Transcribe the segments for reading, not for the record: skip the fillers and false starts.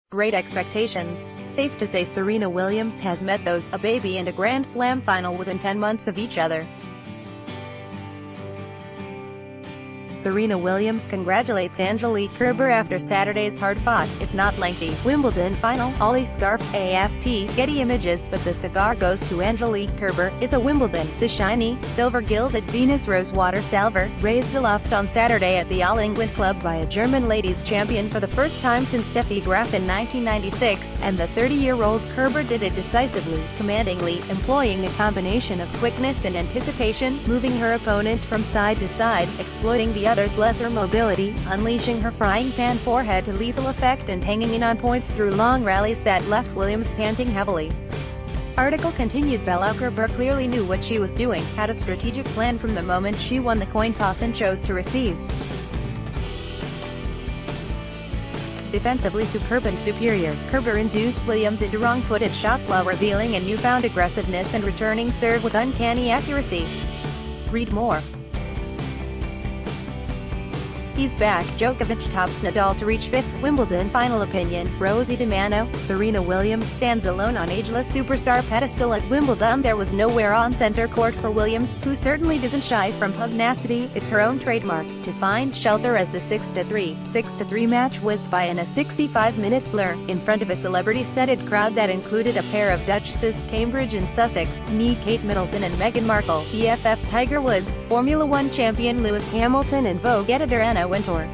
Great expectations. Safe to say Serena Williams has met those, a baby and a Grand Slam final within 10 months of each other. Serena Williams congratulates Angelique Kerber after Saturday's hard-fought, if not lengthy, Wimbledon final. Ollie scarf, AFP, Getty Images. But the cigar goes to Angelique Kerber. Is a Wimbledon. The shiny, silver-gilded Venus rosewater salver, raised aloft on Saturday at the All England Club by a German ladies champion for the first time since Steffi Graf in 1996, and the 30-year-old Kerber did it decisively, commandingly, employing a combination of quickness and anticipation, moving her opponent from side to side, exploiting the other's lesser mobility, unleashing her frying pan forehead to lethal effect and hanging in on points through long rallies that left Williams panting heavily. Article continued. Kerber clearly knew what she was doing, had a strategic plan from the moment she won the coin toss and chose to receive. Defensively superb and superior, Kerber induced Williams into wrong-footed shots while revealing a newfound aggressiveness and returning serve with uncanny accuracy. Read more. He's back. Djokovic tops Nadal to reach 5th Wimbledon final. Opinion. Rosie DiMano. Serena Williams stands alone on ageless superstar pedestal at Wimbledon. There was nowhere on center court for Williams, who certainly doesn't shy from pugnacity, it's her own trademark, to find shelter as the 6-3 match whizzed by in a 65-minute blur, in front of a celebrity-studded crowd that included a pair of Duchesses, Cambridge and Sussex, Kate Middleton and Meghan Markle, BFF Tiger Woods, Formula One champion Lewis Hamilton and Vogue editor Anna Wintour.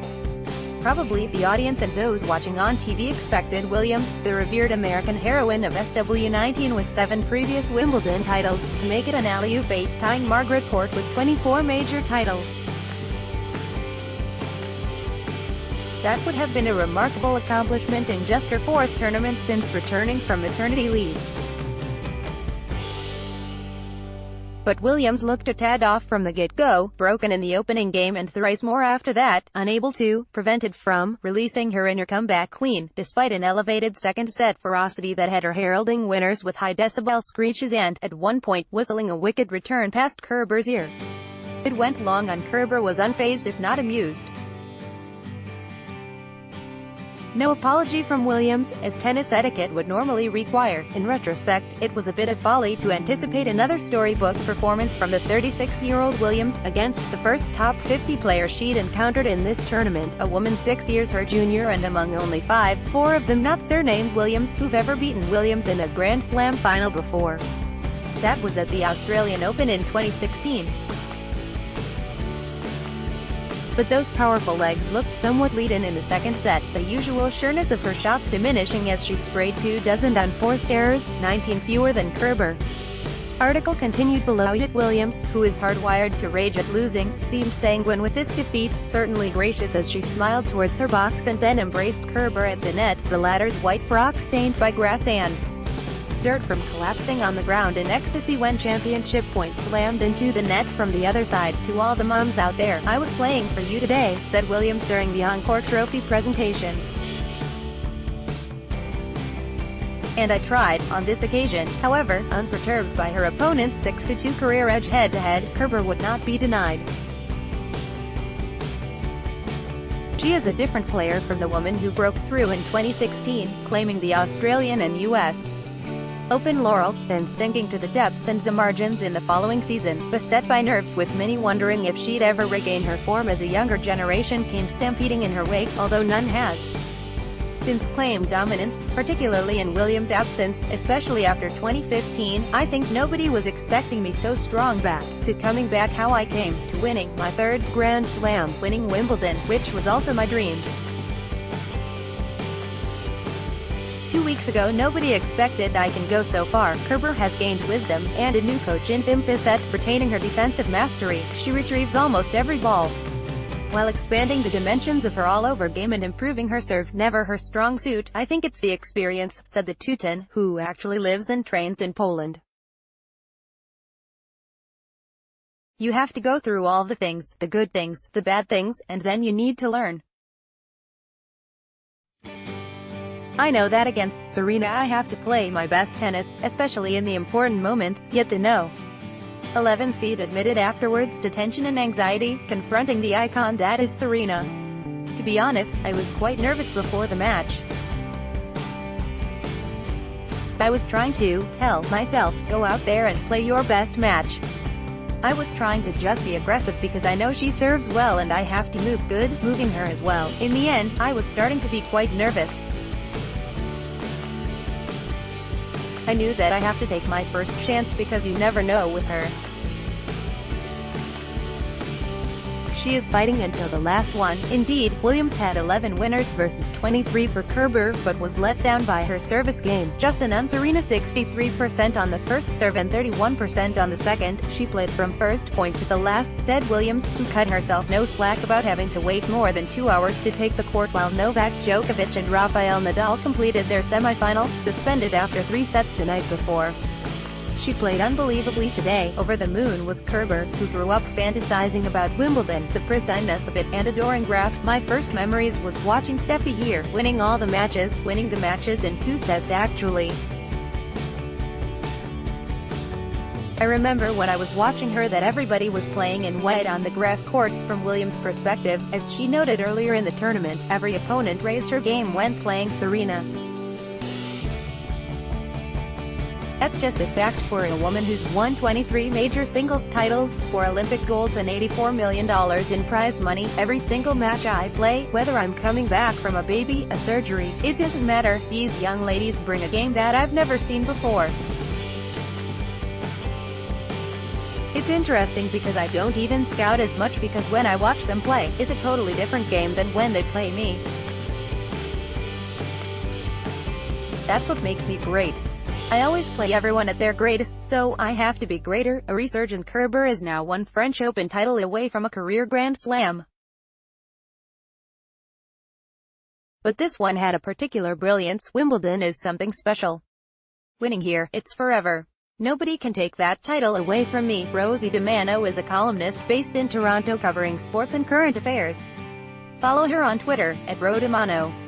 Probably, the audience and those watching on TV expected Williams, the revered American heroine of SW19 with 7 previous Wimbledon titles, to make it an alley-oop 8, tying Margaret Court with 24 major titles. That would have been a remarkable accomplishment in just her 4th tournament since returning from maternity leave. But Williams looked a tad off from the get-go, broken in the opening game and thrice more after that, unable to, prevented from, releasing her inner comeback queen, despite an elevated second-set ferocity that had her heralding winners with high-decibel screeches and, at one point, whistling a wicked return past Kerber's ear. It went long on. Kerber was unfazed if not amused. No apology from Williams, as tennis etiquette would normally require. In retrospect, it was a bit of folly to anticipate another storybook performance from the 36-year-old Williams, against the first top 50 player she'd encountered in this tournament, a woman 6 years her junior and among only 4 of them not surnamed Williams, who've ever beaten Williams in a Grand Slam final before. That was at the Australian Open in 2016. But those powerful legs looked somewhat lead-in in the second set, the usual sureness of her shots diminishing as she sprayed 24 unforced errors, 19 fewer than Kerber. Article continued below. Yet Williams, who is hardwired to rage at losing, seemed sanguine with this defeat, certainly gracious as she smiled towards her box and then embraced Kerber at the net, the latter's white frock stained by grass and dirt from collapsing on the ground in ecstasy when championship points slammed into the net from the other side. To all the moms out there, I was playing for you today, said Williams during the Encore Trophy presentation. And I tried, on this occasion. However, unperturbed by her opponent's 6-2 career edge head-to-head, Kerber would not be denied. She is a different player from the woman who broke through in 2016, claiming the Australian and US Open laurels, then sinking to the depths and the margins in the following season, beset by nerves, with many wondering if she'd ever regain her form as a younger generation came stampeding in her wake, although none has since claimed dominance, particularly in Williams' absence, especially after 2015. I think nobody was expecting me so strong back, to coming back how I came, to winning my 3rd Grand Slam, winning Wimbledon, which was also my dream. 2 weeks ago nobody expected I can go so far. Kerber has gained wisdom, and a new coach in Fimfisset, retaining her defensive mastery. She retrieves almost every ball, while expanding the dimensions of her all-over game and improving her serve, never her strong suit. I think it's the experience, said the Teuton, who actually lives and trains in Poland. You have to go through all the things, the good things, the bad things, and then you need to learn. I know that against Serena I have to play my best tennis, especially in the important moments, yet the No. 11 seed admitted afterwards to tension and anxiety, confronting the icon that is Serena. To be honest, I was quite nervous before the match. I was trying to tell myself, go out there and play your best match. I was trying to just be aggressive because I know she serves well and I have to move good, moving her as well. In the end, I was starting to be quite nervous. I knew that I have to take my first chance because you never know with her. She is fighting until the last one. Indeed, Williams had 11 winners versus 23 for Kerber, but was let down by her service game. Just announced Serena 63% on the first serve and 31% on the second. She played from first point to the last, said Williams, who cut herself no slack about having to wait more than 2 hours to take the court while Novak Djokovic and Rafael Nadal completed their semifinal, suspended after 3 sets the night before. She played unbelievably today. Over the moon was Kerber, who grew up fantasizing about Wimbledon, the pristineness of it, and adoring Graf. My first memories was watching Steffi here, winning the matches in 2 sets actually. I remember when I was watching her that everybody was playing in white on the grass court. From Williams' perspective, as she noted earlier in the tournament, every opponent raised her game when playing Serena. That's just a fact for a woman who's won 23 major singles titles, 4 Olympic golds and $84 million in prize money. Every single match I play, whether I'm coming back from a baby, a surgery, it doesn't matter, these young ladies bring a game that I've never seen before. It's interesting because I don't even scout as much because when I watch them play, it's a totally different game than when they play me. That's what makes me great. I always play everyone at their greatest, so I have to be greater. A resurgent Kerber is now one French Open title away from a career Grand Slam. But this one had a particular brilliance. Wimbledon is something special. Winning here, it's forever. Nobody can take that title away from me. Rosie DiMano is a columnist based in Toronto covering sports and current affairs. Follow her on Twitter, @RoDiMano.